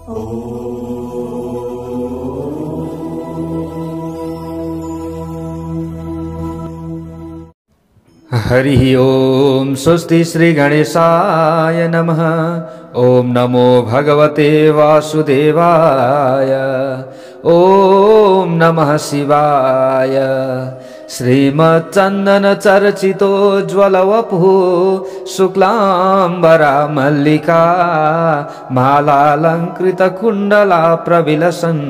हरि ओम स्वस्ति श्री गणेशाय नमः। ओम नमो भगवते वासुदेवाय। ओम नमः शिवाय। श्रीमच्चन्दन चर्चितो ज्वलवपुः शुक्लाम्बरा मल्लिका मालालंकृत कुण्डला प्रविलसन्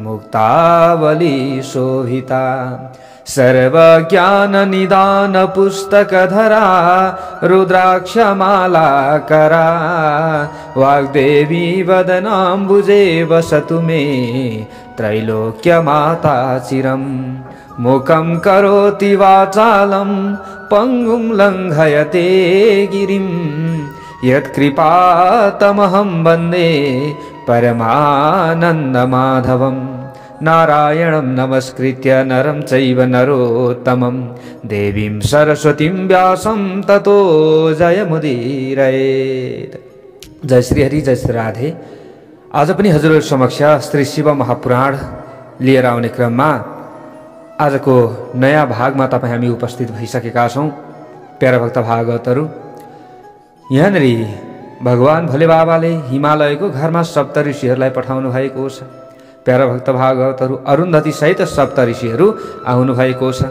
मुक्तावली शोभिता सर्वज्ञान निदान पुस्तकधरा रुद्राक्षमालाकरा वाग्देवी वदनाम्बुजे वसतु मे त्रैलोक्यमाता चिरम् मुखं करोति वाचालं पंगुं लंघयते गिरिं यत्कृपातमहं वन्दे परमानन्दमाधवम् नारायणं नमस्कृत्य नरं चैव नरोत्तमं देवीं सरस्वतीं व्यासं ततो जयमुदीरयेत्। जय श्री हरि, जय श्री राधे। आज पनि हजुरहरु समक्ष श्री शिव महापुराण लिएर आउने क्रममा आजको नयाँ भागमा तपाईँ हामी उपस्थित भइसकेका छौं। प्यारा भक्त भागवतहरु, यहाँनिर भगवान भोले बाबाले हिमालयको घरमा सप्तऋषिहरूलाई पठाउनु भएको छ। प्यारा भक्त भागवतहरु, अरुन्धती सहित सप्तऋषिहरू आउनु भएको छ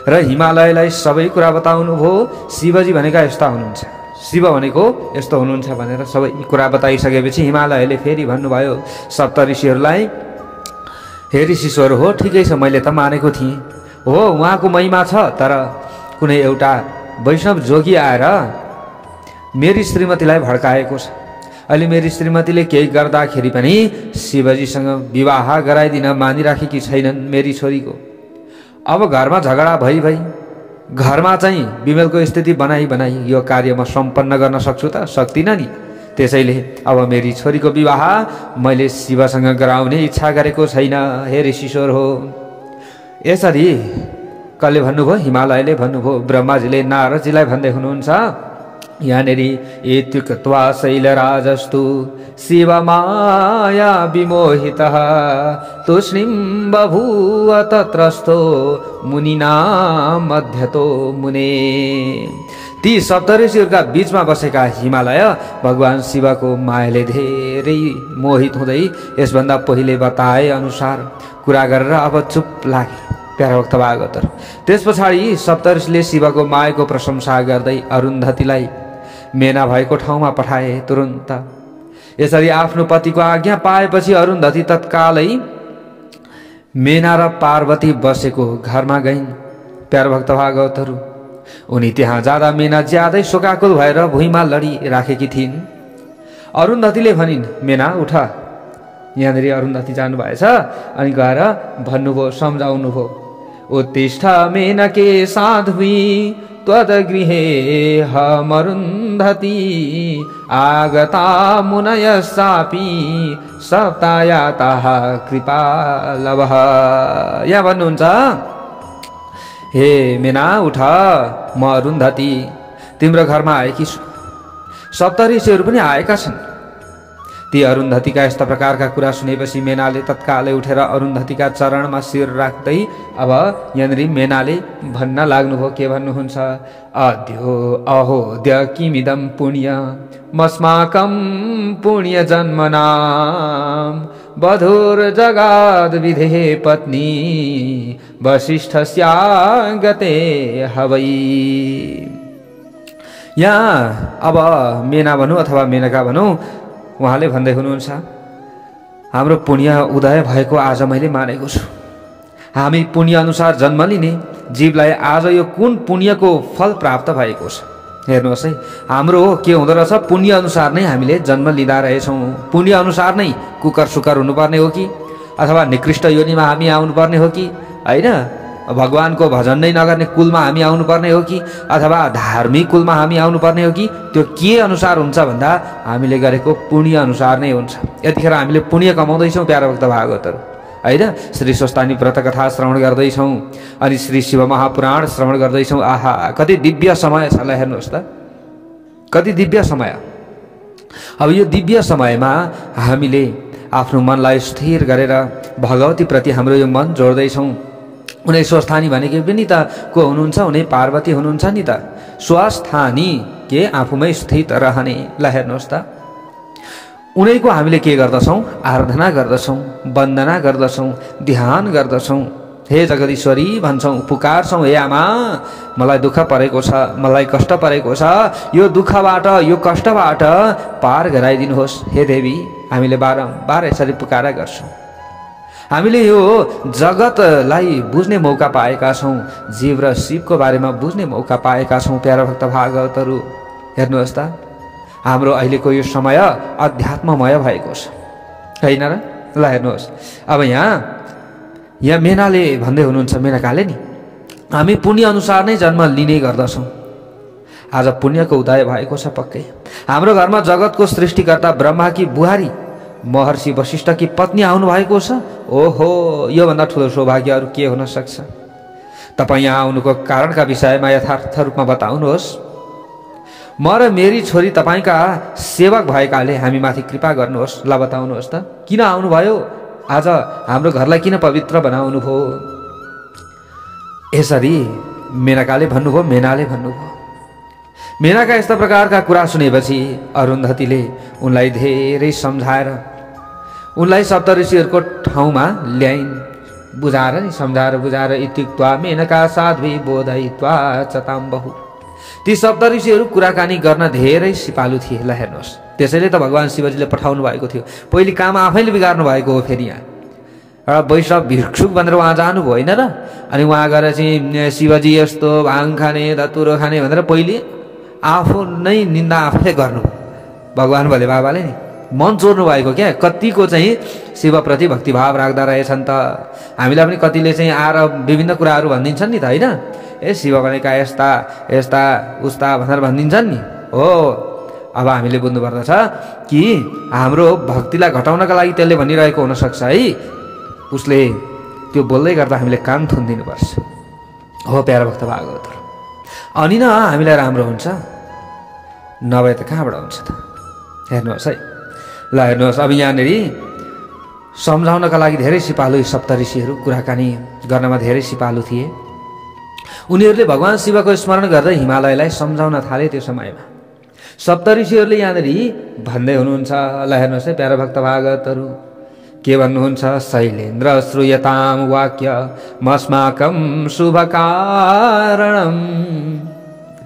र हिमालयलाई सबै कुरा बताउनु भो। शिवजी भनेका यस्ता हुनुहुन्छ, शिव भनेको यस्तो हुनुहुन्छ भनेर सबै कुरा बताइसकेपछि हिमालयले फेरि भन्नुभयो सप्तऋषिहरूलाई, हे ऋषिश्वर हो, ठिकै छ, मैले त मानेको थिएँ हो, उहाँको महिमा छ, तर कुनै एउटा वैष्णव जोगी आएर मेरी श्रीमतीलाई भड्काएको छ। अहिले मेरी श्रीमतीले केही गर्दाखेरि पनि शिवजीसँग विवाह गराइदिन मानिराखेकी छैनन् मेरी छोरीको। अब घरमा झगडा भई घरमा चाहिँ विमलको स्थिति बनाई यो कार्य म सम्पन्न गर्न सक्छु त? सक्दिनँ नि। त्यसैले अब मेरी छोरीको विवाह मैले शिवसँग गराउने इच्छा गरेको छैन, हे ऋषिश्वर हो। यसरी कसले भन्नुभयो? हिमालयले भन्नुभयो। ब्रह्माजीले नारदजीलाई भन्दै हुनुहुन्छ, यहाँनेरि इत्युक्त्वा शैलराजस्तु शिवमाया विमोहितः तूष्णीं बभूव तत्रस्थो मुनिना मध्यतो मुने। ती सप्तऋषिहरूका बीचमा बसेका हिमालय भगवान शिवको मायाले धेरै मोहित हुँदै यसभन्दा पहिले बताए अनुसार कुरा गरेर अब चुप लागे। प्यारा भक्त भागवतहरु, त्यस पछाडि सप्तऋषिले शिवको मायाको प्रशंसा गर्दै अरुन्धतीलाई मेना भएको ठाउँमा पठाए तुरुन्त। यसरी आफ्नो पतिको आज्ञा पाएपछि अरुन्धती तत्कालै मेना र पार्वती बसेको घरमा गइन्। प्यारा भक्त भागवतहरु, उनी त्यहाँ जाँदा मेना ज्यादै शोकाकुल भएर भुइँमा लडिराखेकी थिइन्। अरुन्धतीले भनिन्, मेना उठ। यहाँनिर अरुन्धती जानुभएछ अनि गएर भन्नुभयो, सम्झाउनुभयो, उत्तिष्ठ मेनके साध्वी त्वद्गृहे हमरुन्धती आगता मुनयस्सापि सप्तायाताः कृपालवः। यहाँ भन्नुहुन्छ, हे मेना उठ, म अरुन्धती तिम्रो घरमा आएकी छु। सप्तऋषिहरू पनि आएका छन्। ती अरुन्धतीका यस्ता प्रकारका कुरा सुनेपछि मेनाले तत्कालै उठेर अरुन्धतीका चरणमा शिर राख्दै अब यहाँनिर मेनाले भन्न लाग्नुभयो। के भन्नुहुन्छ? अद्यो अहोद्य किमिदं पुण्य मस्माकं पुण्य जन्मनाम वधुर्जगाद विधेः पत्नी वसिष्ठस्यागते हवै। यहाँ अब मेना भनौँ अथवा मेनका भनौँ, उहाँले भन्दै हुनुहुन्छ, हाम्रो पुण्य उदय भएको आज मैले मानेको छु। हामी पुण्य अनुसार जन्म लिने जीवलाई आज यो कुन पुण्यको फल प्राप्त भएको छ? हेर्नुहोस् है, हाम्रो के हुँदो रहेछ? पुण्य अनुसार नै हामीले जन्म लिँदा रहेछौँ। पुण्य अनुसार नै कुकर सुकर हुनुपर्ने हो कि अथवा निकृष्ट योनिमा हामी आउनुपर्ने हो कि होइन? भगवानको भजन नै नगर्ने कुलमा हामी आउनुपर्ने हो कि अथवा धार्मिक कुलमा हामी आउनुपर्ने हो कि? त्यो के अनुसार हुन्छ भन्दा हामीले गरेको पुण्य अनुसार नै हुन्छ। यतिखेर हामीले पुण्य कमाउँदैछौँ प्यारा भक्त भागवतहरु, होइन? श्री स्वस्तानी व्रत कथा श्रवण गर्दैछौँ अनि श्री शिव महापुराण श्रवण गर्दैछौँ। आहा, कति दिव्य समय छ ल, हेर्नुहोस् त, कति दिव्य समय। अब यो दिव्य समयमा हामीले आफ्नो मनलाई स्थिर गरेर भगवतीप्रति हाम्रो यो मन जोड्दैछौँ। उनी स्वस्थानी भनेको पनि त को हुनुहुन्छ? उनी पार्वती हुनुहुन्छ नि त। स्वस्थानी के आफूमै स्थित रहने। ल हेर्नुहोस् त, उनैको हामीले के गर्दछौँ? आराधना गर्दछौँ, वन्दना गर्दछौँ, ध्यान गर्दछौँ। हे जगदीश्वरी भन्छौँ, पुकार्छौँ, हे आमा मलाई दुःख परेको छ, मलाई कष्ट परेको छ, यो दुःखबाट यो कष्टबाट पार गराइदिनुहोस् हे देवी। हामीले बारम्बार यसरी पुकारा गर्छौँ। हामीले यो जगतलाई बुझ्ने मौका पाएका छौँ, जीव र शिवको बारेमा बुझ्ने मौका पाएका छौँ। प्यारा भक्त भागवतहरू हेर्नुहोस् त, हाम्रो अहिलेको यो समय अध्यात्ममय भएको छ, होइन र? ल हेर्नुहोस्, अब यहाँ मेनाले भन्दै हुनुहुन्छ, मेनकाले नि, हामी पुण्य अनुसार नै जन्म लिने गर्दछौँ। आज पुण्यको उदय भएको छ पक्कै। हाम्रो घरमा जगतको सृष्टिकर्ता ब्रह्माकी बुहारी महर्षि वशिष्ठकी पत्नी आउनु भएको छ। ओहो, योभन्दा ठुलो सौभाग्य अरू के हुन सक्छ? तपाईँ यहाँ आउनुको कारणका विषयमा यथार्थ रूपमा बताउनुहोस्। म र मेरी छोरी तपाईँका सेवक भएकाले हामीमाथि कृपा गर्नुहोस्। ल बताउनुहोस् त, किन आउनुभयो? आज हाम्रो घरलाई किन पवित्र बनाउनु भयो? यसरी मेनकाले भन्नुभयो, मेनाले भन्नुभयो। मेनाका यस्ता प्रकारका कुरा सुनेपछि अरुन्धतीले उनलाई धेरै सम्झाएर उनलाई सप्तऋषिहरूको ठाउँमा ल्याइन्। बुझाएर नि, सम्झाएर बुझाएर इत्युक्त्वा मेनका साध्वी बोधयित्वा चताम बहु। ती सप्तऋषिहरू कुराकानी गर्न धेरै सिपालु थिए। ल हेर्नुहोस्, त्यसैले त भगवान् शिवजीले पठाउनु भएको थियो। पहिले काम आफैले बिगार्नु भएको हो। फेरि यहाँ एउटा वैष्णव भिक्षुक भनेर उहाँ जानुभयो, होइन र? अनि उहाँ गएर चाहिँ शिवजी यस्तो भाङ खाने धतुरो खाने भनेर पहिले आफू नै निन्दा आफैले गर्नु। भगवान् भोले बाबाले नि मन चोर्नु भएको क्या। कतिको चाहिँ शिवप्रति भक्तिभाव राख्दा रहेछन् त। हामीलाई पनि कतिले चाहिँ आएर विभिन्न कुराहरू भनिदिन्छन् नि त, होइन? ए शिव भनेका यस्ता यस्ता उस्ता भनेर भनिदिन्छन् नि। हो, अब हामीले बुझ्नुपर्दछ कि हाम्रो भक्तिलाई घटाउनका लागि त्यसले भनिरहेको हुनसक्छ है। उसले त्यो बोल्दै गर्दा हामीले कान थुनिदिनुपर्छ। हो प्यारा भक्त भागवतहरू, अनि न हामीलाई राम्रो हुन्छ, नभए त कहाँबाट हुन्छ त? हेर्नुहोस् है, ल हेर्नुहोस्, अब यहाँनिर सम्झाउनका लागि धेरै सिपालु सप्तऋषिहरू कुराकानी गर्नमा धेरै सिपालु थिए। उनीहरूले भगवान् शिवको स्मरण गर्दै हिमालयलाई सम्झाउन थाले। त्यो समयमा सप्तऋषिहरूले यहाँनिर भन्दै हुनुहुन्छ। ल हेर्नुहोस् है प्यारा भक्त भागवतहरू के भन्नुहुन्छ? शैलेन्द्र श्रूयताम वाक्य मस्माकं शुभ कारणम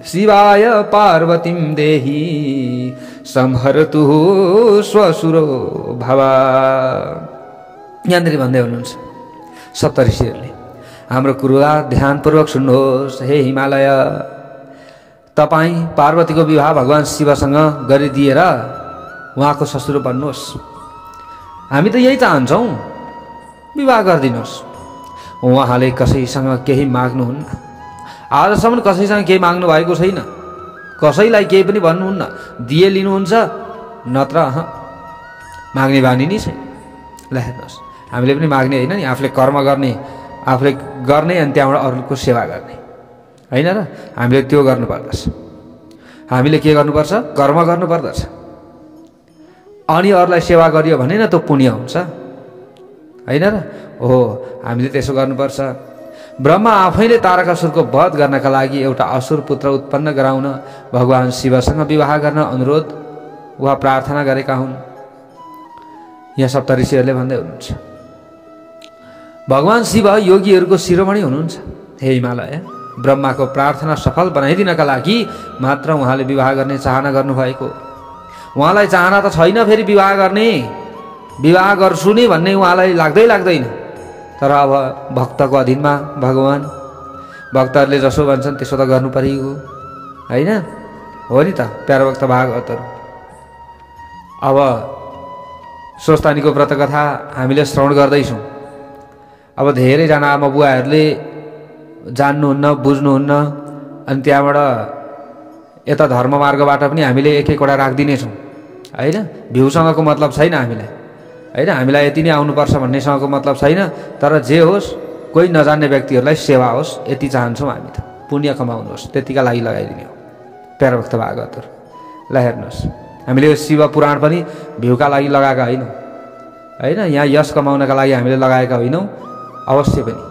शिवाय पार्वतीं देहि संहरतु स्वसुरो भवा। यहाँनिर भन्दै हुनुहुन्छ सप्तऋषिहरूले, हाम्रो कुरा ध्यानपूर्वक सुन्नुहोस्। हे हिमालय, तपाईँ पार्वतीको विवाह भगवान् शिवसँग गरिदिएर उहाँको ससुरो बन्नुहोस्। हामी त यही चाहन्छौँ, विवाह गरिदिनुहोस्। उहाँले कसैसँग केही माग्नुहुन्न, आजसम्म कसैसँग केही माग्नु भएको छैन, कसैलाई केही पनि भन्नुहुन्न, दिए लिनुहुन्छ, नत्र माग्ने बानी नै छैन। ल हेर्नुहोस्, हामीले पनि माग्ने होइन नि, आफूले कर्म गर्ने, आफूले गर्ने अनि त्यहाँबाट अरूको सेवा गर्ने, होइन र? हामीले त्यो गर्नुपर्दछ। हामीले के गर्नुपर्छ? कर्म गर्नुपर्दछ। अनि अरूलाई सेवा गरियो भने न त्यो पुण्य हुन्छ, होइन र? हो, हामीले त्यसो गर्नुपर्छ। ब्रह्मा आफैले तारकासुरको वध गर्नका लागि एउटा असुर पुत्र उत्पन्न गराउन भगवान् शिवसँग विवाह गर्न अनुरोध वा प्रार्थना गरेका हुन्। यहाँ सप्तऋषिहरूले भन्दै हुनुहुन्छ, भगवान् शिव योगीहरूको शिरोमणि हुनुहुन्छ। हे हिमालय, ब्रह्माको प्रार्थना सफल बनाइदिनका लागि मात्र उहाँले विवाह गर्ने चाहना गर्नुभएको। उहाँलाई चाहना त छैन फेरि विवाह गर्ने, विवाह गर्छु नि भन्ने उहाँलाई लाग्दैन। तर अब भक्तको अधीनमा भगवान्, भक्तहरूले जसो भन्छन् त्यसो त गर्नु परेको, होइन? हो नि त प्यारा भक्त भागवतहरू। अब स्वस्थानीको व्रतकथा हामीले श्रवण गर्दैछौँ। अब धेरैजना आमा बुवाहरूले जान्नुहुन्न, बुझ्नुहुन्न, अनि त्यहाँबाट यता धर्ममार्गबाट पनि हामीले एक एकवटा राखिदिनेछौँ, होइन? भ्यूसँगको मतलब छैन हामीलाई, होइन? हामीलाई यति नै आउनुपर्छ भन्नेसँगको मतलब छैन। तर जे होस्, कोही नजान्ने व्यक्तिहरूलाई सेवा होस्, यति चाहन्छौँ हामी त। पुण्य कमाउनुहोस्, त्यतिका लागि लगाइदिने हो प्यारा भक्त भागवतहरू। ल हेर्नुहोस्, हामीले यो शिव पुराण पनि भ्यूका लागि लगाएका होइनौँ, होइन। यहाँ यस कमाउनका लागि हामीले लगाएका होइनौँ, अवश्य पनि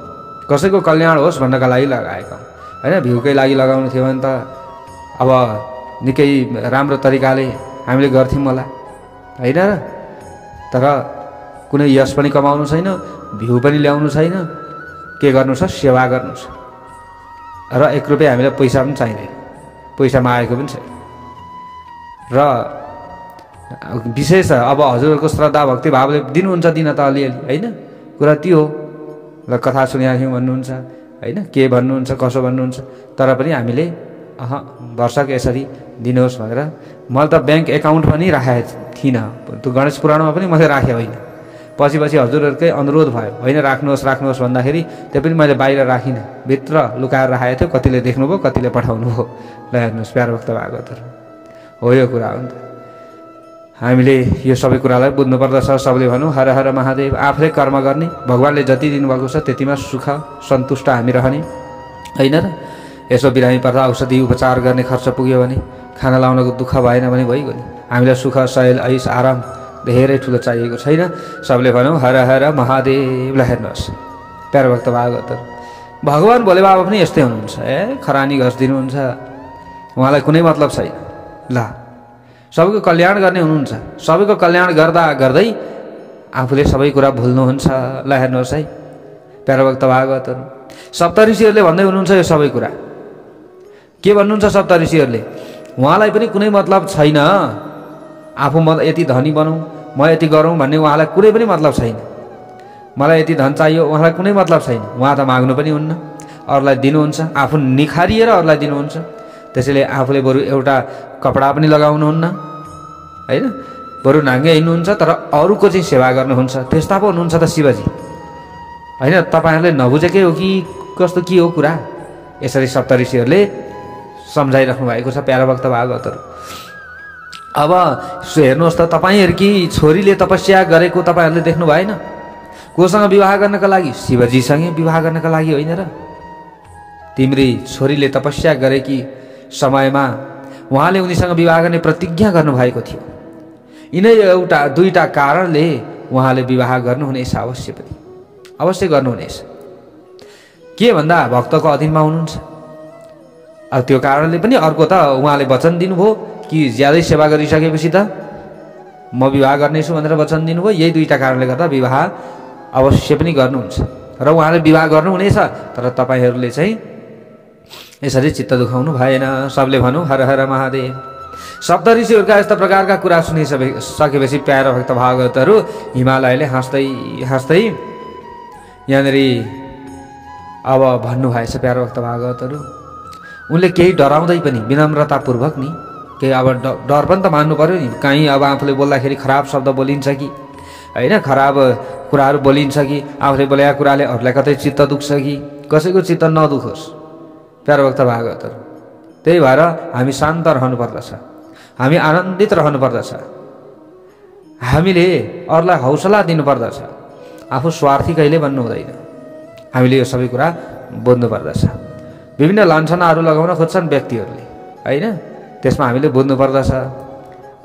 कसैको कल्याण होस् भन्नका लागि लगाएका हौँ, होइन। भ्यूकै लागि लगाउनु थियो भने त अब निकै राम्रो तरिकाले हामीले गर्थ्यौँ होला, होइन र। तर कुनै यस पनि कमाउनु छैन, भ्यू पनि ल्याउनु छैन, के गर्नु छ, सेवा गर्नु छ। र 1 रुपियाँ हामीलाई पैसा पनि चाहिँदैन, पैसा मागेको पनि छैन। र विशेष अब हजुरहरूको श्रद्धा भक्ति भावले दिनुहुन्छ दिन त अलिअलि, होइन। कुरा त्यो हो। ल कथा सुनेका थियौँ भन्नुहुन्छ, होइन, के भन्नुहुन्छ, कसो भन्नुहुन्छ, तर पनि हामीले वर्षको यसरी दिनुहोस् भनेर मैले त ब्याङ्क एकाउन्ट पनि राखेको थिइनँ। त्यो गणेश पुराणमा पनि मैले राखेँ होइन। पछि हजुरहरूकै अनुरोध भयो, होइन राख्नुहोस् भन्दाखेरि त्यो पनि मैले बाहिर राखिनँ, भित्र लुकाएर राखेको थियो। कतिले देख्नुभयो, कतिले पठाउनु भयो। ल हेर्नुहोस् प्यारो भक्त भागवतहरू हो यो कुरा हो नि त। हामीले यो सबै कुरालाई बुझ्नुपर्दछ। सबले भनौँ हर हर महादेव। आफूले कर्म गर्ने, भगवान्ले जति दिनुभएको छ त्यतिमा सुख सन्तुष्ट हामी रहने, होइन र। यसो बिरामी पर्दा औषधि उपचार गर्ने खर्च पुग्यो भने, खाना लाउनको दुःख भएन भने भइगयो नि। हामीलाई सुख शैल ऐस आराम धेरै ठुलो चाहिएको छैन। सबले भनौँ हर हर महादेव। ल हेर्नुहोस् प्यारो भक्त भागवतहरू, भगवान् भोले बाबा पनि यस्तै हुनुहुन्छ। खरानी घस दिनुहुन्छ, उहाँलाई कुनै मतलब छैन। ल सबैको कल्याण गर्ने हुनुहुन्छ, सबैको कल्याण गर्दा गर्दै आफूले सबै कुरा भुल्नुहुन्छ। ल हेर्नुहोस् है प्यारो भक्त भागवतहरू, सप्तऋषिहरूले भन्दै हुनुहुन्छ यो सबै कुरा। के भन्नुहुन्छ सप्तऋषिहरूले? उहाँलाई पनि कुनै मतलब छैन, आफू म यति धनी बनौँ, म यति गरौँ भन्ने उहाँलाई कुनै पनि मतलब छैन। मलाई यति धन चाहियो, उहाँलाई कुनै मतलब छैन। उहाँ त माग्नु पनि हुन्न, अरूलाई दिनुहुन्छ, आफू निखारिएर अरूलाई दिनुहुन्छ। त्यसैले आफूले बरु एउटा कपडा पनि लगाउनुहुन्न, होइन, बरु नाङ्गे हिँड्नुहुन्छ, तर अरूको चाहिँ सेवा गर्नुहुन्छ। त्यस्ता पो हुनुहुन्छ त शिवजी, होइन। तपाईँहरूले नबुझेकै हो कि कस्तो के हो कुरा? यसरी सप्तऋषिहरूले सम्झाइराख्नु भएको छ प्यारो भक्त भागवतहरू। अब हेर्नुहोस् त, तपाईँहरूकी छोरीले तपस्या गरेको तपाईँहरूले देख्नु भएन? कोसँग विवाह गर्नका लागि? शिवजीसँगै विवाह गर्नका लागि, होइन र। तिम्री छोरीले तपस्या गरेकी समयमा उहाँले उनीसँग विवाह गर्ने प्रतिज्ञा गर्नुभएको थियो। यिनै एउटा दुईटा कारणले उहाँले विवाह गर्नुहुनेछ, अवश्य गर्नुहुनेछ। के भन्दा भक्तको अधीनमा हुनुहुन्छ। अब त्यो कारणले पनि अर्को त उहाँले वचन दिनुभयो कि ज्यादै सेवा गरिसकेपछि त म विवाह गर्नेछु भनेर वचन दिनुभयो। यही दुईटा कारणले गर्दा विवाह अवश्य पनि गर्नुहुन्छ र उहाँले विवाह गर्नुहुनेछ। तर तपाईँहरूले चाहिँ यसरी चित्त दुखाउनु भएन। सबले भनौँ हर हर महादेव। सप्तऋषिहरूका यस्ता प्रकारका कुरा सुनिसकेपछि प्यारो भक्त भागवतहरू हिमालयले हाँस्दै हाँस्दै यहाँनिर अब भन्नुभएछ प्यारो भक्त भागवतहरू। उनले केही डराउँदै पनि विनम्रतापूर्वक नि, केही अब डर पनि त मान्नु पर्यो नि। कहीँ अब आफूले बोल्दाखेरि खराब शब्द बोलिन्छ कि, होइन, खराब कुराहरू बोलिन्छ कि, आफूले बोलेका कुराले अरूलाई कतै चित्त दुख्छ कि, कसैको चित्त नदुखोस् प्यारो भक्त भागवतहरू। त्यही भएर हामी शान्त रहनु पर्दछ, हामी आनन्दित रहनु पर्दछ, हामीले अरूलाई हौसला दिनुपर्दछ, आफू स्वार्थी कहिले बन्नु हुँदैन। हामीले यो सबै कुरा बुझ्नु पर्दछ। विभिन्न लान्छनाहरू लगाउन खोज्छन् व्यक्तिहरूले, होइन, त्यसमा हामीले बुझ्नु पर्दछ।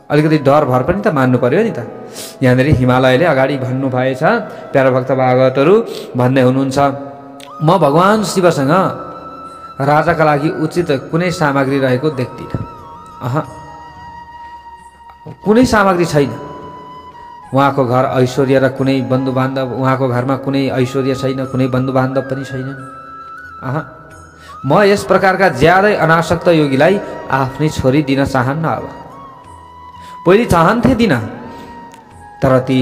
अलिकति डर भर पनि त मान्नु पर्यो नि त। यहाँनिर हिमालयले अगाडि भन्नुभएछ प्यारो भक्त भागवतहरू भन्दै हुनुहुन्छ, म भगवान् शिवसँग राजाका लागि उचित कुनै सामग्री रहेको देख्दिनँ। कुनै सामग्री छैन। उहाँको घर ऐश्वर्य र कुनै बन्धुबान्धव, उहाँको घरमा कुनै ऐश्वर्य छैन, कुनै बन्धुबान्धव पनि छैनन्। म यस प्रकारका ज्यादै अनासक्त योगीलाई आफ्नै छोरी दिन चाहन्न। अब पहिले चाहन्थे दिन, तर ती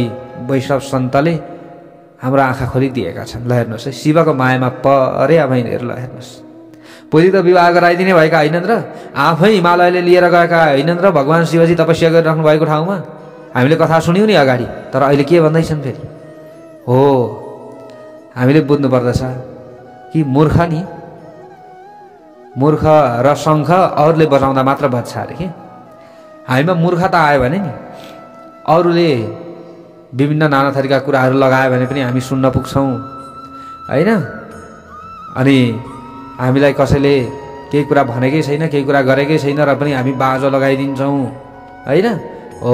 वैष्णव सन्तले हाम्रो आँखा खोलिदिएका छन्। ल हेर्नुहोस् है, शिवको मायामा परे अब यिनीहरू। ल हेर्नुहोस्, पहिले त विवाह गराइदिने भएका होइनन् र, आफै हिमालयले लिएर गएका होइनन् र भगवान् शिवजी तपस्या गरिराख्नु भएको ठाउँमा। हामीले कथा सुन्यौँ नि अगाडि, तर अहिले के भन्दैछन् फेरि? हो, हामीले बुझ्नु पर्दछ कि मूर्ख नि, मूर्ख र शङ्ख अरूले बजाउँदा मात्र बज्छ अरे कि। हामीमा मूर्खता आयो भने नि, अरूले विभिन्न नाना थरीका कुराहरू लगायो भने पनि हामी सुन्न पुग्छौँ, होइन। अनि हामीलाई कसैले केही कुरा भनेकै छैन, केही कुरा गरेकै छैन र पनि हामी बाँझो लगाइदिन्छौँ, होइन। हो,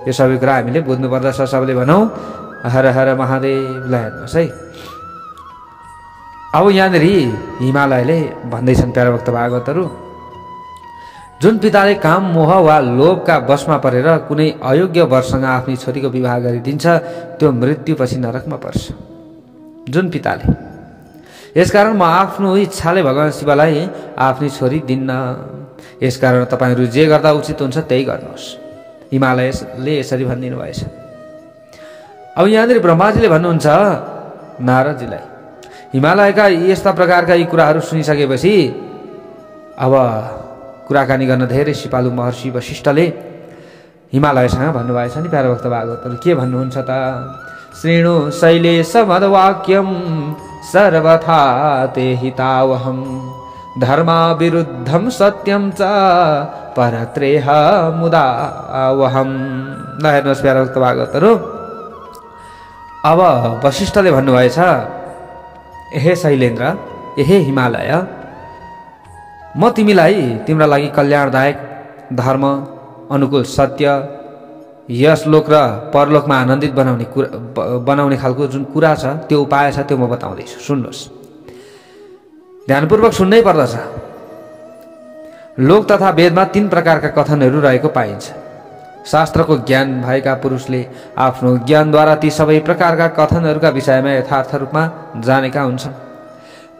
यो सबै कुरा हामीले बुझ्नु पर्दछ। सबले भनौँ हर हर महादेवलाई हेर्नुहोस् है। अब यहाँनिर हिमालयले भन्दैछन् प्यारा भक्त भागवतहरू, जुन पिताले काम मोह वा लोभका वशमा परेर कुनै अयोग्य वरसँग आफ्नी छोरीको विवाह गरिदिन्छ त्यो मृत्युपछि नरकमा पर्छ। जुन पिताले, यसकारण म आफ्नो इच्छाले भगवान शिवलाई आफ्नी छोरी दिन्न। यसकारण तपाईहरू जे गर्दा उचित हुन्छ त्यही गर्नुहोस्। हिमालयले यसरी भनिदिनु भएछ। अब यहाँनिर ब्रह्माजीले भन्नुहुन्छ नारदजीलाई, हिमालयका यस्ता प्रकारका यी कुराहरू सुनिसकेपछि अब कुराकानी गर्न धेरै सिपालु महर्षि वशिष्ठले हिमालयसँग भन्नुभएछ नि। प्यारा भक्त भागवतले के भन्नुहुन्छ त? श्रेणु शैलेश मदवाक्यम सर्वथा ते हितावहम धर्मा विरुद्धम सत्यम च परत्रेह मुदावहम। ल हेर्नुहोस् प्यारा भक्त भागवतहरू, अब वशिष्ठले भन्नुभएछ, हे शैलेन्द्र, हे हिमालय, म तिमीलाई तिम्रा लागि कल्याणदायक धर्म अनुकूल सत्य यस लोक र परलोकमा आनन्दित बनाउने खालको जुन कुरा छ त्यो उपाय छ त्यो म बताउँदैछु। सुन्नुहोस्, ध्यानपूर्वक सुन्नै पर्दछ। लोक तथा वेदमा 3 प्रकारका कथनहरू रहेको पाइन्छ। शास्त्रको ज्ञान भएका पुरुषले आफ्नो ज्ञानद्वारा ती सबै प्रकारका कथनहरूका विषयमा यथार्थ रूपमा जानेका हुन्छन्।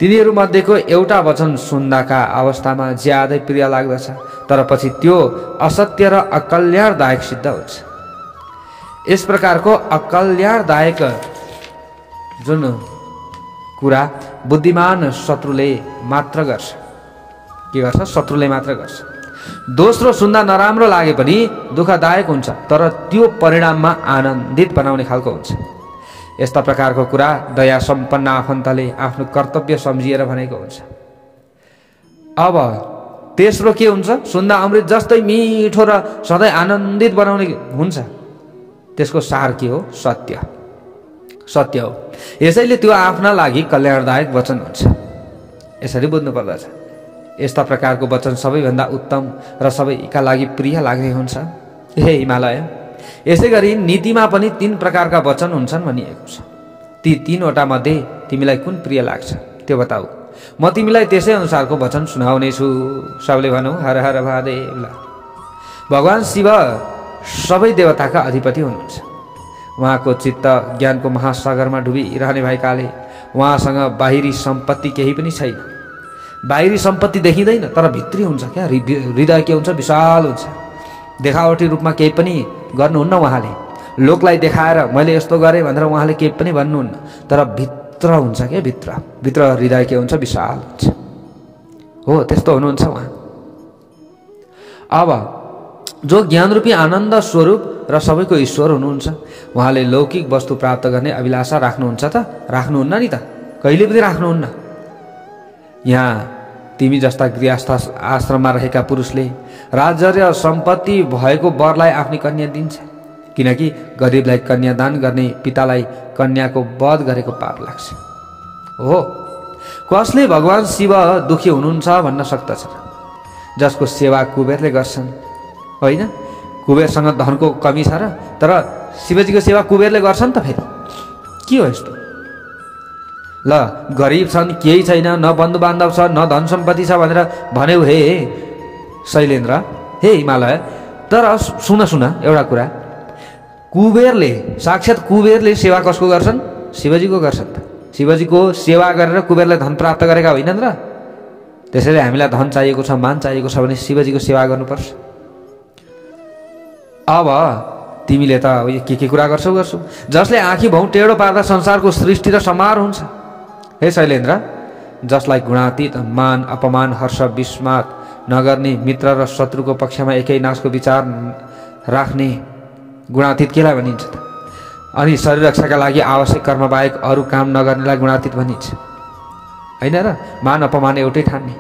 तिनीहरू मध्येको एउटा वचन सुन्दाका अवस्थामा ज्यादै प्रिय लाग्दछ, तर पछि त्यो असत्य र अकल्याणदायक सिद्ध हुन्छ। यस प्रकारको अकल्याणदायक जुन कुरा बुद्धिमान शत्रुले मात्र गर्छ। के गर्छ? शत्रुले मात्र गर्छ। दोस्रो सुन्दा नराम्रो लागे पनि दुःखदायक हुन्छ, तर त्यो परिणाममा आनन्दित बनाउने खालको हुन्छ। यस्ता प्रकारको कुरा दया सम्पन्न आफन्तले आफ्नो कर्तव्य सम्झिएर भनेको हुन्छ। अब तेस्रो के हुन्छ? सुन्दा अमृत जस्तै मिठो र सधैँ आनन्दित बनाउने हुन्छ। त्यसको सार के हो? सत्य। सत्य हो। यसैले त्यो आफ्ना लागि कल्याणदायक वचन हुन्छ। यसरी बुझ्नु पर्दछ। यस्ता प्रकारको वचन सबैभन्दा उत्तम र सबैका लागि प्रिय लाग्ने हुन्छ। हे हिमालय, यसै गरी नीतिमा पनि 3 प्रकारका वचन हुन्छन् भनिएको छ। ती 3वटा मध्ये तिमीलाई कुन प्रिय लाग्छ त्यो बताऊ, म तिमीलाई त्यसै अनुसारको वचन सुनाउने छु। सबले भनौँ हर हर महादेव। भगवान शिव सबै देवताका अधिपति हुनुहुन्छ। उहाँको चित्त ज्ञानको महासागरमा डुबिरहने भएकाले उहाँसँग बाहिरी सम्पत्ति केही पनि छैन। बाहिरी सम्पत्ति देखिँदैन, तर भित्री हुन्छ क्या। हृदय के हुन्छ? विशाल हुन्छ। देखावटी रूपमा केही पनि गर्नुहुन्न उहाँले। लोकलाई देखाएर मैले यस्तो गरेँ भनेर उहाँले केही पनि भन्नुहुन्न, तर भित्र हुन्छ क्या। भित्र हृदय के हुन्छ? विशाल हुन्छ। हो, त्यस्तो हुनुहुन्छ उहाँ। अब जो ज्ञानरूपी आनन्द स्वरूप र सबैको ईश्वर हुनुहुन्छ, उहाँले लौकिक वस्तु प्राप्त गर्ने अभिलाषा राख्नुहुन्छ त? राख्नुहुन्न नि त, कहिले पनि राख्नुहुन्न। यहाँ तिमी जस्ता गृहस्थ आश्रममा रहेका पुरुषले राज्य र सम्पत्ति भएको वरलाई आफ्नी कन्या दिन्छ, किनकि गरिबलाई कन्यादान गर्ने पितालाई कन्याको वध गरेको पाप लाग्छ। हो, कसले भगवान शिव दुखी हुनुहुन्छ भन्न सक्दछ? जसको सेवा कुबेरले गर्छन्, होइन? कुबेरसँग धनको कमी छ र, तर शिवजीको सेवा कुबेरले गर्छन् त? फेरि के हो यस्तो? ल, गरिब छन्, केही छैन, न बन्धु बान्धव छ, न धन सम्पत्ति छ भनेर भन्यौ हे शैलेन्द्र, हे हिमालय। तर सुन एउटा कुरा, कुबेरले, साक्षात् कुबेरले सेवा कसको गर्छन्? शिवजीको गर्छन् त। शिवजीको सेवा गरेर कुबेरले धन प्राप्त गरेका होइनन् र? त्यसैले हामीलाई धन चाहिएको छ, मान चाहिएको छ भने शिवजीको सेवा गर्नुपर्छ। अब तिमीले त के कुरा गर्छौ? जसले आँखी भाउ टेढो पार्दा संसारको सृष्टि र संहार हुन्छ। हे शैलेन्द्र, जसलाई गुणातीत मान अपमान हर्ष विस्मात नगर्ने, मित्र र शत्रुको पक्षमा एकै नाशको विचार राख्ने गुणातीत केलाई भनिन्छ त? अनि शरीर रक्षाका लागि आवश्यक कर्म बाहेक अरू काम नगर्नेलाई गुणातीत भनिन्छ, होइन र? मान अपमान एउटै ठान्ने।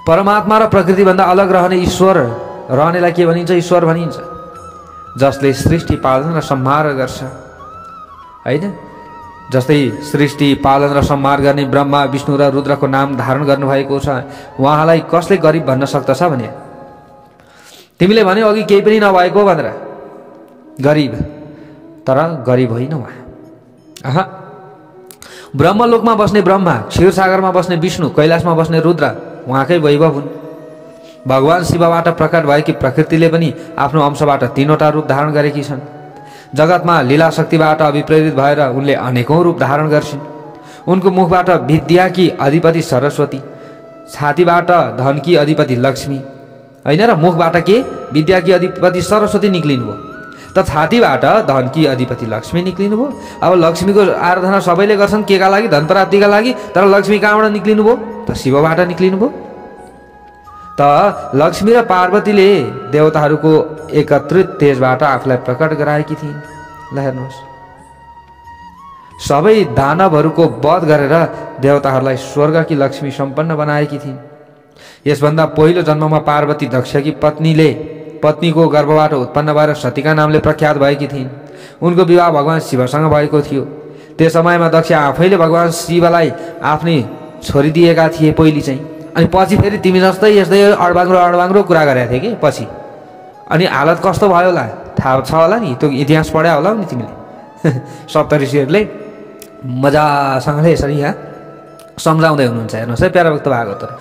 परमात्मा र प्रकृतिभन्दा अलग रहने ईश्वर रहनेलाई के भनिन्छ? ईश्वर भनिन्छ। जसले सृष्टि पालन र संहार गर्छ, होइन? जस्तै सृष्टि पालन र संहार गर्ने ब्रह्मा विष्णु र रुद्रको नाम धारण गर्नुभएको छ, उहाँलाई कसले गरिब भन्न सक्दछ भने? तिमीले भने अघि केही पनि नभएको भनेर गरिब, तर गरिब होइन उहाँ। ब्रह्मलोकमा बस्ने ब्रह्मा, क्षीरसागरमा बस्ने विष्णु, कैलाशमा बस्ने रुद्र उहाँकै वैभव हुन्। भगवान शिवबाट प्रकट भएकी प्रकृतिले पनि आफ्नो अंशबाट 3वटा रूप धारण गरेकी छन्। जगतमा लीला शक्तिबाट अभिप्रेरित भएर उनले अनेकौं रूप धारण गर्छिन्। उनको मुखबाट विद्याकी अधिपति सरस्वती, छातीबाट धनकी अधिपति लक्ष्मी, होइन र मुखबाट के विद्याकी अधिपति सरस्वती निक्लिनुभयो, त छातीबाट धनकी अधिपति लक्ष्मी निक्लिनुभयो। अब लक्ष्मीको आराधना सबैले गर्छन् केका लागि, धन प्राप्तिका लागि, तर लक्ष्मी कहाँबाट निक्लिनुभयो त शिवबाट निक्लिनुभयो। त लक्ष्मी र पार्वतीले देवताहरूको एकत्रित तेजबाट आफूलाई प्रकट गराएकी थिइन्। ल हेर्नुहोस्, सबै दानवहरूको वध गरेर देवताहरूलाई स्वर्गकी लक्ष्मी सम्पन्न बनाएकी थिइन्। यसभन्दा पहिलो जन्ममा पार्वती दक्षकी पत्नीको गर्भबाट उत्पन्न भएर सतीका नामले प्रख्यात भएकी थिइन्। उनको विवाह भगवान शिवसँग भएको थियो। त्यस समयमा दक्ष आफैले भगवान शिवलाई आफ्नै छोरी दिएका थिए पहिले चाहिँ। अनि पछि फेरि तिमी जस्तै यस्तै अडबाङ्रो कुरा गरेका थिए कि पछि। अनि हालत कस्तो भयो होला थाहा छ होला नि, त्यो इतिहास पढ्या होला नि तिमीले। सप्तऋषिहरूले मजासँगले यसरी यहाँ सम्झाउँदै हुनुहुन्छ। हेर्नुहोस् है प्यारा भक्त भागवतहरू,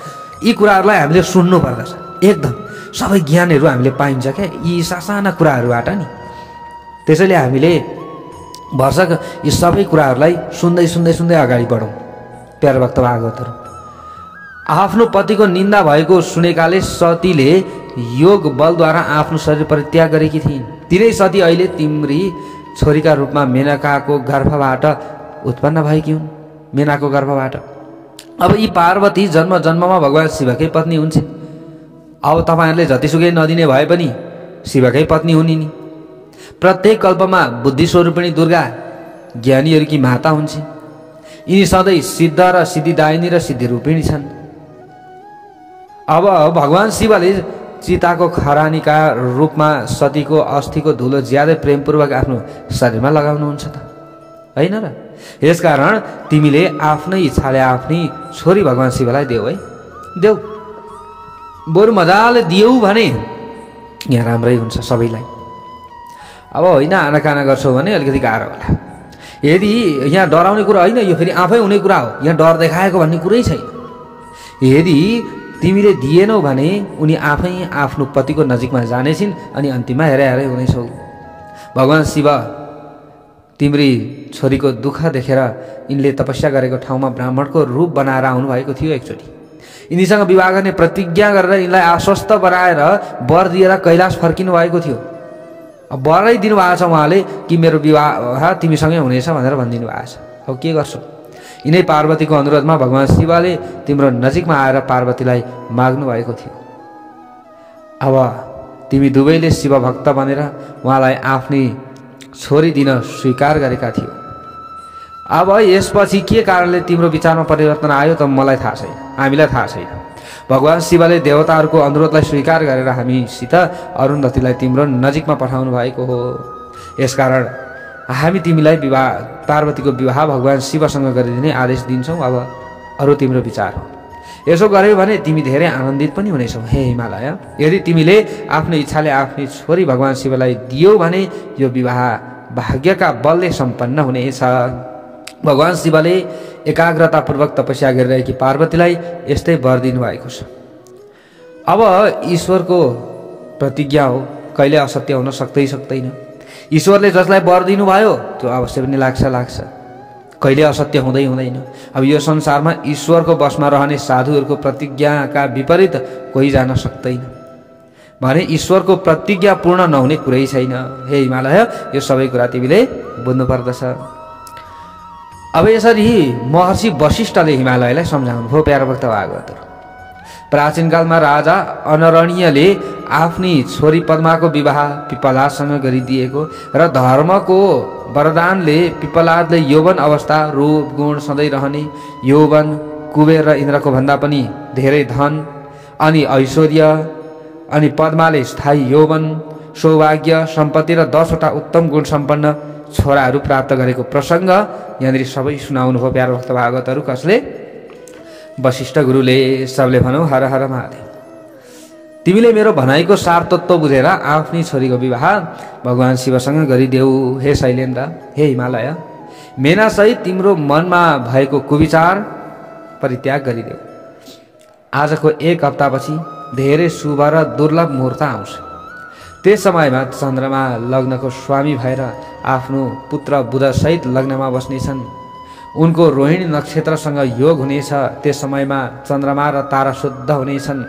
यी कुराहरूलाई हामीले सुन्नु पर्दछ। एकदम सबै ज्ञानहरू हामीले पाइन्छ क्या यी सासाना कुराहरूबाट नि। त्यसैले हामीले भरसक यी सबै कुराहरूलाई सुन्दै सुन्दै सुन्दै अगाडि बढौँ। प्यारा भक्त भागवतहरू, आफ्नो पतिको निन्दा भएको सुनेकाले सतीले योग बलद्वारा आफ्नो शरीर परित्याग गरेकी थिइन्। तिनै सती अहिले तिम्री छोरीका रूपमा मेनकाको गर्भबाट उत्पन्न भएकी हुन्। मेनाको गर्भबाट। अब यी पार्वती जन्म जन्ममा भगवान शिवकै पत्नी हुन्छन्। अब तपाईँहरूले जतिसुकै नदिने भए पनि शिवकै पत्नी हुने नि। प्रत्येक कल्पमा बुद्धि स्वरूपिणी दुर्गा ज्ञानीहरूकी माता हुन्छन्। यिनी सधैँ सिद्ध र सिद्धिदायिनी र सिद्धिरूपिणी छन्। अब भगवान शिवले चिताको खरानीका रूपमा सतीको अस्थिको धुलो ज्यादै प्रेमपूर्वक आफ्नो शरीरमा लगाउनुहुन्छ त होइन र। यसकारण तिमीले आफ्नै इच्छाले आफ्नै छोरी भगवान शिवलाई देऊ है, देऊ। बरु मजाले दियौ भने यहाँ राम्रै हुन्छ सबैलाई। अब होइन आनाकाना गर्छौ भने अलिकति गाह्रो होला। यदि यहाँ डराउने कुरा होइन, यो फेरि आफै हुने कुरा हो, यहाँ डर देखाएको भन्ने कुरै छैन। यदि तिमीले दिएनौ भने उनी आफै आफ्नो पतिको नजिकमा जानेछिन् अनि अन्तिममा हेरे हुनेछौ। भगवान शिव तिम्री छोरीको दुःख देखेर यिनले तपस्या गरेको ठाउँमा ब्राह्मणको रूप बनाएर आउनुभएको थियो एकचोटि। यिनीसँग विवाह गर्ने प्रतिज्ञा गरेर यिनलाई आश्वस्त बनाएर वर दिएर कैलाश फर्किनु भएको थियो। अब वरै दिनुभएको छ उहाँले कि मेरो विवाह तिमीसँगै हुनेछ भनेर भनिदिनु भएको छ। अब के गर्छौ? यिनै पार्वतीको अनुरोधमा भगवान शिवले तिम्रो नजिकमा आएर पार्वतीलाई माग्नु भएको थियो। अब तिमी दुवैले शिव भक्त बनेर उहाँलाई आफ्नै छोरी दिन स्वीकार गरेका थियौ। अब यसपछि के कारणले तिम्रो विचारमा परिवर्तन आयो त मलाई थाहा छैन, हामीलाई थाहा छैन। भगवान शिवले देवताहरूको अनुरोधलाई स्वीकार गरेर हामीसित अरुन्धतीलाई तिम्रो नजिकमा पठाउनु भएको हो। यसकारण हामी तिमीलाई पार्वतीको विवाह भगवान शिवसँग गरिदिने आदेश दिन्छौँ। अब अरू तिम्रो विचार हो। यसो गर्यौ भने तिमी धेरै आनन्दित पनि हुनेछौ हे हिमालय। यदि तिमीले आफ्नो इच्छाले आफ्नै छोरी भगवान शिवलाई दियौ भने यो विवाह भाग्यका बलले सम्पन्न हुनेछ। भगवान शिवले एकाग्रतापूर्वक तपस्या गरिरहेकी पार्वतीलाई यस्तै वर दिनुभएको छ। अब ईश्वरको प्रतिज्ञा हो, कहिले असत्य हुन सक्दैन। ईश्वरले जसलाई वर दिनुभयो त्यो अवश्य पनि लाग्छ, कहिले असत्य हुँदैन। अब यो संसारमा ईश्वरको बसमा रहने साधुहरूको प्रतिज्ञाका विपरीत कोही जान सक्दैन भने ईश्वरको प्रतिज्ञा पूर्ण नहुने कुरै छैन। हे हिमालय, यो सबै कुरा तिमीले बुझ्नु पर्दछ। अब यसरी महर्षि वशिष्ठले हिमालयलाई सम्झाउनु भयो। प्यारा भक्त भागवतहरू, प्राचीन कालमा राजा अनरणीयले आफ्नी छोरी पद्माको विवाह पिपलादसँग गरिदिएको र धर्मको वरदानले पिपलादले यौवन अवस्था, रूप गुण सधैँ रहने, यौवन, कुबेर र इन्द्रको भन्दा पनि धेरै धन अनि ऐश्वर्य, अनि पद्माले स्थायी यौवन, सौभाग्य, सम्पत्ति र 10वटा उत्तम गुण सम्पन्न छोराहरू प्राप्त गरेको प्रसङ्ग यहाँनिर सबै सुनाउनु हो। प्यारा भक्त भागवतहरू, कसले? वशिष्ठ गुरुले। सबले भनौँ हर हर महादेव। तिमीले मेरो भनाइको सार तत्त्व बुझेर आफ्नी छोरीको विवाह भगवान शिवसँग गरिदेऊ। हे शैलेन्द्र, हे हिमालय, मेनासहित तिम्रो मनमा भएको कुविचार परित्याग गरिदेऊ। आजको 1 हप्तापछि धेरै शुभ र दुर्लभ मुहूर्त आउँछ। त्यस समयमा चन्द्रमा लग्नको स्वामी भएर आफ्नो पुत्र बुधसहित लग्नमा बस्नेछन्। उनको रोहिणी नक्षत्रसँग योग हुनेछ। त्यस समयमा चन्द्रमा र तारा शुद्ध हुनेछन्।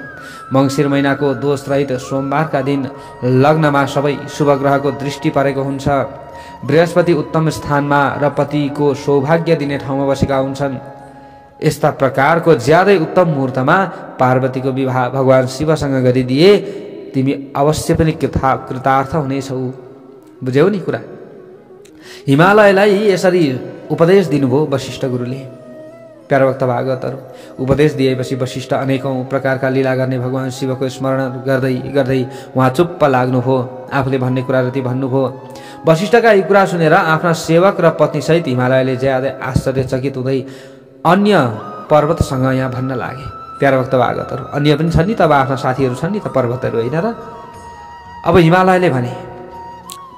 मङ्सिर महिनाको दोषरहित सोमबारका दिन लग्नमा सबै शुभ ग्रहको दृष्टि परेको हुन्छ। बृहस्पति उत्तम स्थानमा र पतिको सौभाग्य दिने ठाउँमा बसेका हुन्छन्। यस्ता प्रकारको ज्यादै उत्तम मुहूर्तमा पार्वतीको विवाह भगवान शिवसँग गरिदिए तिमी अवश्य पनि कृतार्थ हुनेछौ। बुझ्यौ नि कुरा? हिमालयलाई यसरी उपदेश दिनुभयो वशिष्ठ गुरुले। प्यारा भक्त भागवतहरू, उपदेश दिएपछि वशिष्ठ अनेकौं प्रकारका लीला गर्ने भगवान शिवको स्मरण गर्दै गर्दै उहाँ चुप्प लाग्नुभयो। आफूले भन्ने कुरा जति भन्नुभयो। वशिष्ठका यी कुरा सुनेर आफ्ना सेवक र पत्नीसहित हिमालयले ज्यादै आश्चर्यचकित हुँदै अन्य पर्वतसँग यहाँ भन्न लागे। प्यारा भक्त भागवतहरू, अन्य पनि छन् नि त, अब आफ्ना साथीहरू छन् नि त पर्वतहरू, होइन र? अब हिमालयले भने,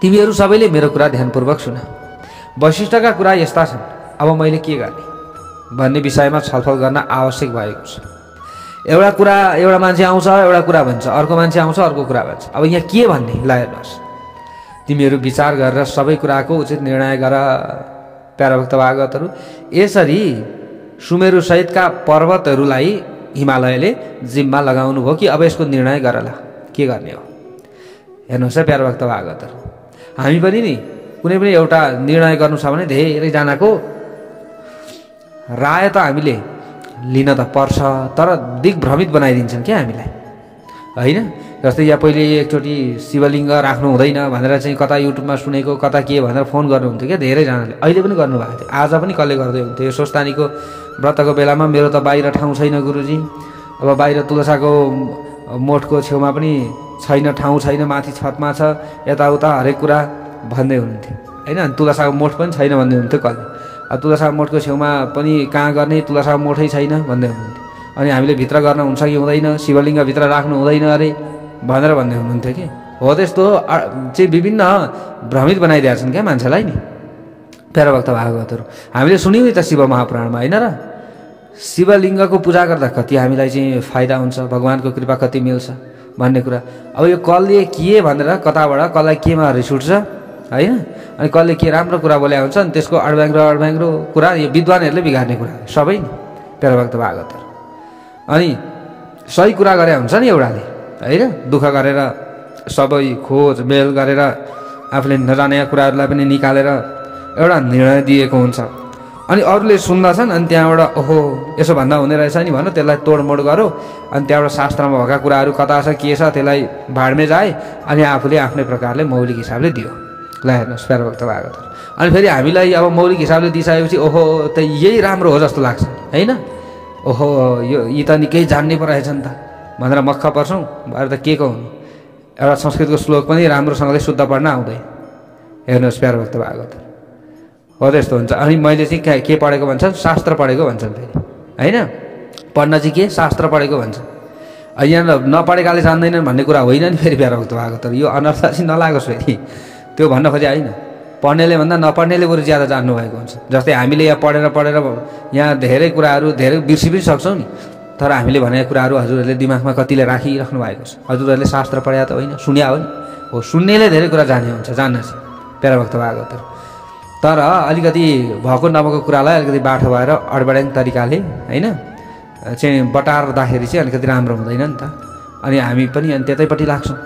तिमीहरू सबैले मेरो कुरा ध्यानपूर्वक सुन। वशिष्ठका कुरा यस्ता छन्। अब मैले के गर्ने भन्ने विषयमा छलफल गर्न आवश्यक भएको छ। एउटा कुरा एउटा मान्छे आउँछ, एउटा कुरा भन्छ, अर्को मान्छे आउँछ, अर्को कुरा भन्छ। अब यहाँ के भन्ने? ल हेर्नुहोस्, तिमीहरू विचार गरेर सबै कुराको उचित निर्णय गर। प्यारा भक्त भागवतहरू, यसरी सुमेरु सहितका पर्वतहरूलाई हिमालयले जिम्मा लगाउनु भयो कि अब यसको निर्णय गर, ल के गर्ने हो? हेर्नुहोस् है प्यारा भक्त भागवतहरू, हामी पनि नि कुनै पनि एउटा निर्णय गर्नु छ भने धेरैजनाको राय त हामीले लिन त पर्छ, तर दिग्भ्रमित बनाइदिन्छन् क्या हामीलाई, होइन? जस्तै यहाँ पहिले एकचोटि शिवलिङ्ग राख्नु हुँदैन भनेर चाहिँ कता युट्युबमा सुनेको, कता के भनेर फोन गर्नुहुन्थ्यो क्या धेरैजनाले। अहिले पनि गर्नुभएको थियो, आज पनि कसले गर्दै हुन्थ्यो। यो स्वस्थानीको व्रतको बेलामा मेरो त बाहिर ठाउँ छैन गुरुजी, अब बाहिर तुलसाको मोठको छेउमा पनि छैन, ठाउँ छैन, माथि छतमा छ, यताउता हरेक कुरा भन्दै हुनुहुन्थ्यो, होइन? तुलसाको मोठ पनि छैन भन्दै हुन्थ्यो कसले। अब तुलसाको मोठको छेउमा पनि कहाँ गर्ने, तुलसाको मोठै छैन भन्दै हुनुहुन्थ्यो। अनि हामीले भित्र गर्न हुन्छ कि हुँदैन, शिवलिङ्ग भित्र राख्नु हुँदैन अरे भनेर भन्दै हुनुहुन्थ्यो कि। हो त्यस्तो चाहिँ विभिन्न भ्रमित बनाइदिएका छन् क्या मान्छेलाई नि। प्यारा भक्त भागवतहरू, हामीले सुन्यौँ नि त शिव महापुराणमा, होइन र? शिवलिङ्गको पूजा गर्दा कति हामीलाई चाहिँ फाइदा हुन्छ, भगवानको कृपा कति मिल्छ भन्ने कुरा। अब यो कसले के भनेर कताबाट कसलाई केमा रिस उठ्छ, होइन? अनि कसले के राम्रो कुरा बोले हुन्छ नि त्यसको अडब्याङ्रो कुरा यो विद्वानहरूले बिगार्ने कुरा सबै नि। प्यारा भक्त भागवतहरू, अनि सही कुरा गरे हुन्छ नि एउटाले, होइन? दुःख गरेर सबै खोज मेल गरेर आफूले नजाने कुराहरूलाई पनि निकालेर एउटा निर्णय दिएको हुन्छ। अनि अरूले सुन्दछन्, अनि त्यहाँबाट ओहो यसो भन्दा हुने रहेछ नि भनेर त्यसलाई तोडमोड गरो, अनि त्यहाँबाट शास्त्रमा भएका कुराहरू कता छ के छ त्यसलाई भाडमे जाए, अनि आफूले आफ्नै प्रकारले मौलिक हिसाबले दियो। ल हेर्नुहोस् प्यारा भक्त भागवतहरू, अनि फेरि हामीलाई अब मौलिक हिसाबले दिइसकेपछि ओहो त यही राम्रो हो जस्तो लाग्छ, होइन? ओहो यी त निकै जान्ने पो रहेछ नि त भनेर मक्ख पर्छौँ। भएर त के को हुनु, एउटा संस्कृतको श्लोक पनि राम्रोसँगले शुद्ध पढ्न आउँदैन। हेर्नुहोस् प्यारा भक्त भागवतहरू, हो त्यस्तो हुन्छ। अनि मैले चाहिँ के पढेको भन्छन्, शास्त्र पढेको भन्छन् फेरि, होइन? पढ्न चाहिँ के शास्त्र पढेको भन्छन्। यहाँ नपढेकाले जान्दैनन् भन्ने कुरा होइन नि फेरि प्यारा भक्त भागवतहरू, यो अनर्थ चाहिँ नलागोस् फेरि, त्यो भन्न खोजे होइन। पढ्नेले भन्दा नपढ्नेले बरु ज्यादा जान्नु भएको हुन्छ। जस्तै हामीले यहाँ पढेर यहाँ धेरै कुराहरू धेरै बिर्सि पनि सक्छौँ नि, तर हामीले भनेका कुराहरू हजुरहरूले दिमागमा कतिले राखिराख्नु भएको छ। हजुरहरूले शास्त्र पढ्या त होइन, सुन्या हो नि, हो सुन्नेले धेरै कुरा जाने हुन्छ, जान्न चाहिँ प्यारा भक्त भागवतहरू। तर अलिकति भएको नभएको कुरालाई अलिकति बाठो भएर अडबड्याङ तरिकाले, होइन, चाहिँ बटार्दाखेरि चाहिँ अलिकति राम्रो हुँदैन नि त। अनि हामी पनि अनि त्यतैपट्टि लाग्छौँ,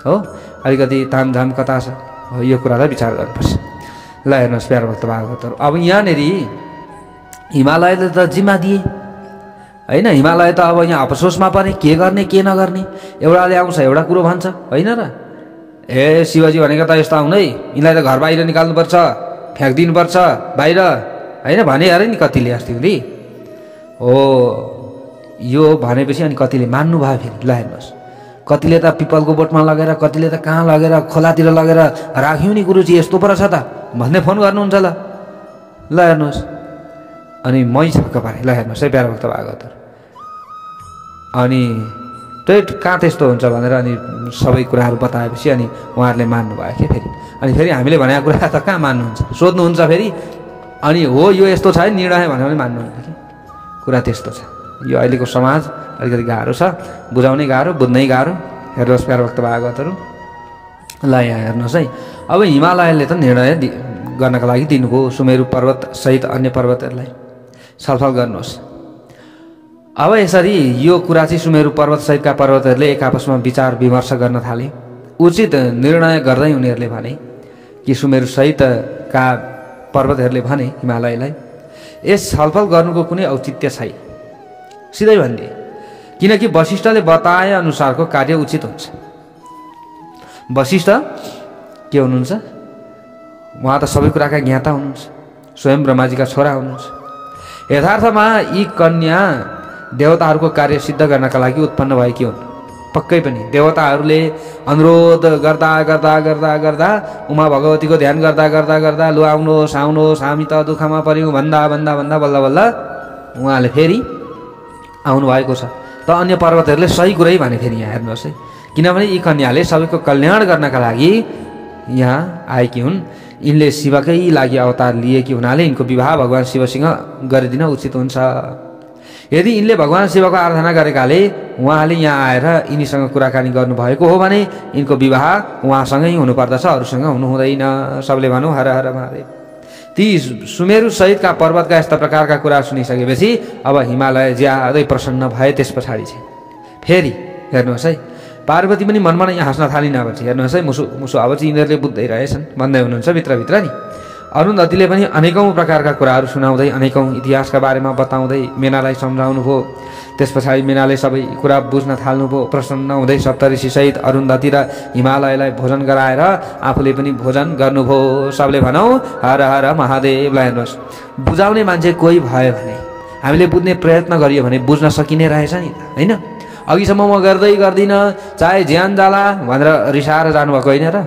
हो? अलिकति तामझाम कता छ, हो यो कुरालाई विचार गर्नुपर्छ। ल हेर्नुहोस् प्यारा भक्त भागवतहरू, अब यहाँनिर हिमालयले त जिम्मा दिए, होइन? हिमालय त अब यहाँ अफसोसमा परे, के गर्ने के नगर्ने। एउटाले आउँछ एउटा कुरो भन्छ, होइन र? ए शिवजी भनेको त यस्तो आउनु है, यिनलाई त घर बाहिर निकाल्नुपर्छ, फ्याँकिदिनुपर्छ बाहिर, होइन भने अरे नि कतिले अस्ति हुँदी। हो यो भनेपछि अनि कतिले मान्नु भयो फेरि। ल हेर्नुहोस्, कतिले त पिपलको बोटमा लगेर, कतिले त कहाँ लगेर खोलातिर लगेर राख्यौँ नि गुरुजी यस्तो पो रहेछ त भन्ने फोन गर्नुहुन्छ। ल हेर्नुहोस्, अनि मै छक्क पारेँ। ल हेर्नुहोस् है प्यारा भक्त भागवतहरू, अनि कहाँ त्यस्तो हुन्छ भनेर अनि सबै कुराहरू बताएपछि अनि उहाँहरूले मान्नुभयो कि फेरि अनि फेरि हामीले भनेको कुरा त कहाँ मान्नुहुन्छ सोध्नुहुन्छ फेरि अनि हो यो यस्तो छ है निर्णय भन्यो भने मान्नुहुन्न कि कुरा त्यस्तो छ। यो अहिलेको समाज अलिकति गाह्रो छ, बुझाउनै गाह्रो, बुझ्नै गाह्रो। हेर्नुहोस् प्यारो भक्त भागवतहरू, ल यहाँ हेर्नुहोस् है। अब हिमालयले त निर्णय गर्नका लागि दिनुभयो सुमेरु पर्वत सहित अन्य पर्वतहरूलाई छलफल गर्नुहोस्। अब यसरी यो कुरा चाहिँ सुमेरु पर्वत सहितका पर्वतहरूले एक आपसमा विचार विमर्श गर्न थाले। उचित निर्णय गर्दै उनीहरूले भने कि सुमेरु सहितका पर्वतहरूले भने हिमालयलाई यस छलफल गर्नुको कुनै औचित्य छैन, सिधै भनिदिए, किनकि वशिष्ठले बताए अनुसारको कार्य उचित हुन्छ। वशिष्ठ के हुनुहुन्छ? उहाँ त सबै कुराका ज्ञाता हुनुहुन्छ, स्वयं ब्रह्माजीका छोरा हुनुहुन्छ। यथार्थमा यी कन्या देवताहरूको कार्य सिद्ध गर्नका लागि उत्पन्न भएकी हुन्। पक्कै पनि देवताहरूले अनुरोध गर्दा गर्दा गर्दा गर्दा उमा भगवतीको ध्यान गर्दा गर्दा गर्दा लु आउनुहोस् आउनुहोस् हामी त दुःखमा पर्यौँ भन्दा भन्दा भन्दा बल्ल बल्ल उहाँले फेरि आउनुभएको छ। त अन्य पर्वतहरूले सही कुरै भने फेरि यहाँ हेर्नुहोस् है, किनभने यी कन्याले सबैको कल्याण गर्नका लागि यहाँ आएकी हुन्। यिनले शिवकै लागि अवतार लिएकी हुनाले यिनको विवाह भगवान् शिवसँग गरिदिन उचित हुन्छ। यदि यिनले भगवान् शिवको आराधना गरेकाले उहाँले यहाँ आएर यिनीसँग कुराकानी गर्नुभएको हो भने यिनको विवाह उहाँसँगै हुनुपर्दछ, अरूसँग हुनु हुँदैन। सबले भनौँ हर हर महादेव। ती सुमेरु सहितका पर्वतका यस्ता प्रकारका कुरा सुनिसकेपछि अब हिमालय ज्यादै प्रसन्न भए। त्यस पछाडि चाहिँ फेरि हेर्नुहोस् है, पार्वती पनि मनमा नै हाँस्न थालिन्। अब चाहिँ हेर्नुहोस् है, मुसु मुसु अब चाहिँ यिनीहरूले बुझ्दै रहेछन्, भन्दै हुनुहुन्छ भित्रभित्र नि। अरुन्धतीले पनि अनेकौँ प्रकारका कुराहरू सुनाउँदै अनेकौँ इतिहासका बारेमा बताउँदै मेनालाई सम्झाउनु भयो। त्यस पछाडि मेनाले सबै कुरा बुझ्न थाल्नुभयो। प्रसन्न हुँदै सप्तऋषिसहित अरुन्धती र हिमालयलाई भोजन गराएर आफूले पनि भोजन गर्नुभयो। सबले भनौँ हर हर महादेवलाई। हेर्नुहोस्, बुझाउने मान्छे कोही भयो भने हामीले बुझ्ने प्रयत्न गरियो भने बुझ्न सकिने रहेछ नि त, होइन? अघिसम्म म गर्दै गर्दिनँ चाहे ज्यान जाला भनेर रिसाएर जानुभएको होइन र,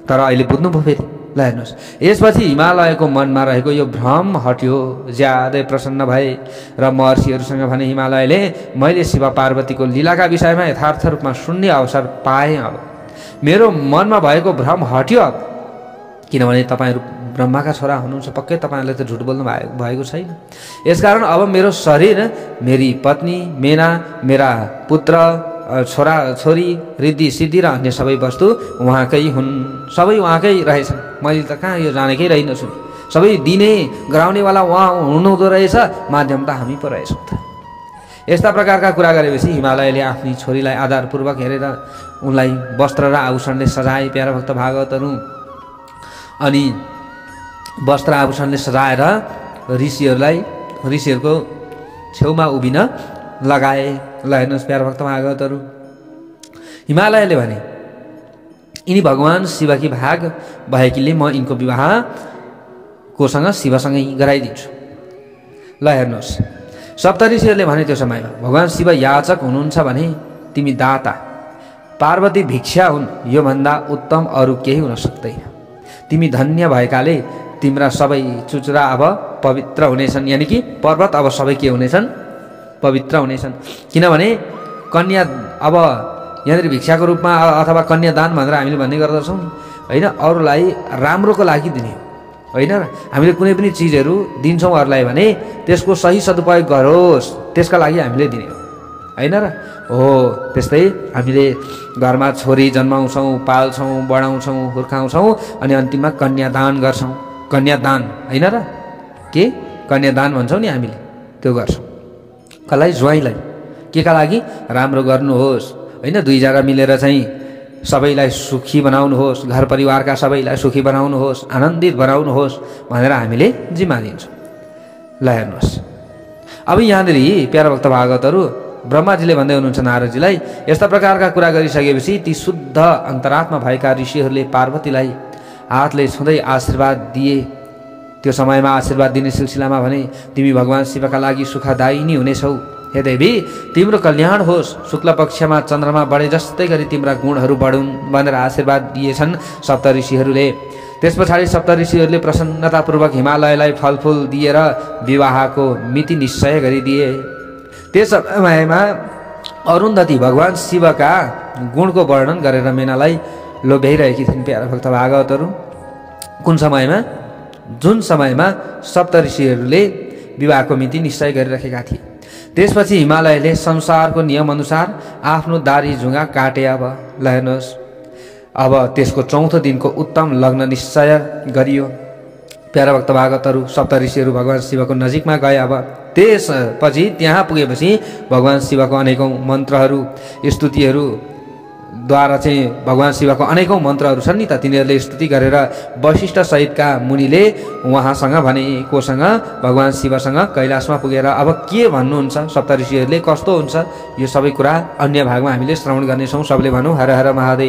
तर अहिले बुझ्नुभयो फेरि। ल हेर्नुहोस्, यसपछि हिमालयको मनमा रहेको यो भ्रम हट्यो, ज्यादै प्रसन्न भए र महर्षिहरूसँग भने हिमालयले मैले शिव पार्वतीको लीलाका विषयमा यथार्थ रूपमा सुन्ने अवसर पाएँ। अब मेरो मनमा भएको भ्रम हट्यो। अब किनभने तपाईँहरू ब्रह्माका छोरा हुनुहुन्छ, पक्कै तपाईँहरूले त झुट बोल्नु भएको छैन। यसकारण अब मेरो शरीर, मेरी पत्नी मेना, मेरा पुत्र छोरा छोरी रिद्धि सिद्धि र अन्य सबै वस्तु उहाँकै हुन्, सबै उहाँकै रहेछन्। मैले त कहाँ यो जानेकै रहेनछु। सबै दिने गराउनेवाला उहाँ हुनुहुँदो रहेछ, माध्यम त हामी पो रहेछौँ त। यस्ता प्रकारका कुरा गरेपछि हिमालयले आफ्नी छोरीलाई आधारपूर्वक हेरेर उनलाई वस्त्र र आभूषणले सजाए। प्यारा भक्त भागवतहरू, अनि वस्त्र आभूषणले सजाएर ऋषिहरूको छेउमा उभिन लगाए। ल हेर्नुहोस् प्यारा भक्त भागवतहरू, हिमालयले भने यिनी भगवान् शिवकी भाग भएकीले म यिनको विवाह कोसँग शिवसँगै गराइदिन्छु। ल हेर्नुहोस्, सप्तऋषिहरूले भने त्यो समयमा भगवान् शिव याचक हुनुहुन्छ भने तिमी दाता, पार्वती भिक्षा हुन्, योभन्दा उत्तम अरू केही हुन सक्दैन। तिमी धन्य भएकाले तिम्रा सबै चुचुरा अब पवित्र हुनेछन्, यानि कि पर्वत अब सबै के हुनेछन्? पवित्र हुनेछन्। किनभने कन्या अब यहाँनिर भिक्षाको रूपमा अथवा कन्यादान भनेर हामीले भन्ने गर्दछौँ होइन, अरूलाई राम्रोको लागि दिने होइन र। हामीले कुनै पनि चिजहरू दिन्छौँ अरूलाई भने त्यसको सही सदुपयोग गरोस् त्यसका लागि हामीले दिने हो होइन र। हो त्यस्तै हामीले घरमा छोरी जन्माउँछौँ, पाल्छौँ, बढाउँछौँ, हुर्काउँछौँ, अनि अन्तिममा कन्यादान गर्छौँ। कन्यादान होइन र, के कन्यादान भन्छौँ नि हामीले, त्यो गर्छौँ। कसलाई? ज्वाइँलाई। के का लागि? राम्रो गर्नुहोस् होइन, दुईजना मिलेर चाहिँ सबैलाई सुखी बनाउनुहोस्, घर परिवारका सबैलाई सुखी बनाउनुहोस्, आनन्दित बनाउनुहोस् भनेर हामीले जिम्मा दिन्छौँ। ल हेर्नुहोस्, अब यहाँनिर प्यारा भक्त भागवतहरू ब्रह्माजीले भन्दै हुनुहुन्छ नारदजीलाई, यस्ता प्रकारका कुरा गरिसकेपछि ती शुद्ध अन्तरात्मा भएका ऋषिहरूले पार्वतीलाई हातले छुँदै आशीर्वाद दिए। त्यो समयमा आशीर्वाद दिने सिलसिलामा भने तिमी भगवान् शिवका लागि सुखदायिनी हुनेछौ। हे देवी, तिम्रो कल्याण होस्, शुक्ल पक्षमा चन्द्रमा बढे जस्तै गरी तिम्रा गुणहरू बढुन् भनेर आशीर्वाद दिएछन् सप्तऋषिहरूले। त्यस पछाडि सप्तऋषिहरूले प्रसन्नतापूर्वक हिमालयलाई फलफुल दिएर विवाहको मिति निश्चय गरिदिए। त्यस समयमा अरुन्धती भगवान शिवका गुणको वर्णन गरेर मेनालाई लोभ्याइरहेकी थिइन्। प्यारा भक्त भागवतहरू कुन समयमा? जुन समयमा सप्तऋषिहरूले विवाहको मिति निश्चय गरिराखेका थिए। त्यसपछि हिमालयले संसारको नियमअनुसार आफ्नो दारी जुङ्गा काटे। अब ल हेर्नुहोस्, अब त्यसको चौथो दिनको उत्तम लग्न निश्चय गरियो। प्यारा भक्त भागवतहरू सप्तऋषिहरू भगवान शिवको नजिकमा गए। अब त्यसपछि त्यहाँ पुगेपछि भगवान शिवको अनेकौँ मन्त्रहरू स्तुतिहरू द्वारा चाहिँ भगवान शिवको अनेकौँ मन्त्रहरू छन् नि त, तिनीहरूले स्तुति गरेर वशिष्ठ सहितका मुनिले उहाँसँग भने, कोसँग? भगवान शिवसँग कैलाशमा पुगेर अब के भन्नुहुन्छ सप्तऋषिहरूले, कस्तो हुन्छ, यो सबै कुरा अन्य भागमा हामीले श्रवण गर्नेछौँ। सबले भनौँ हर हर महादेव।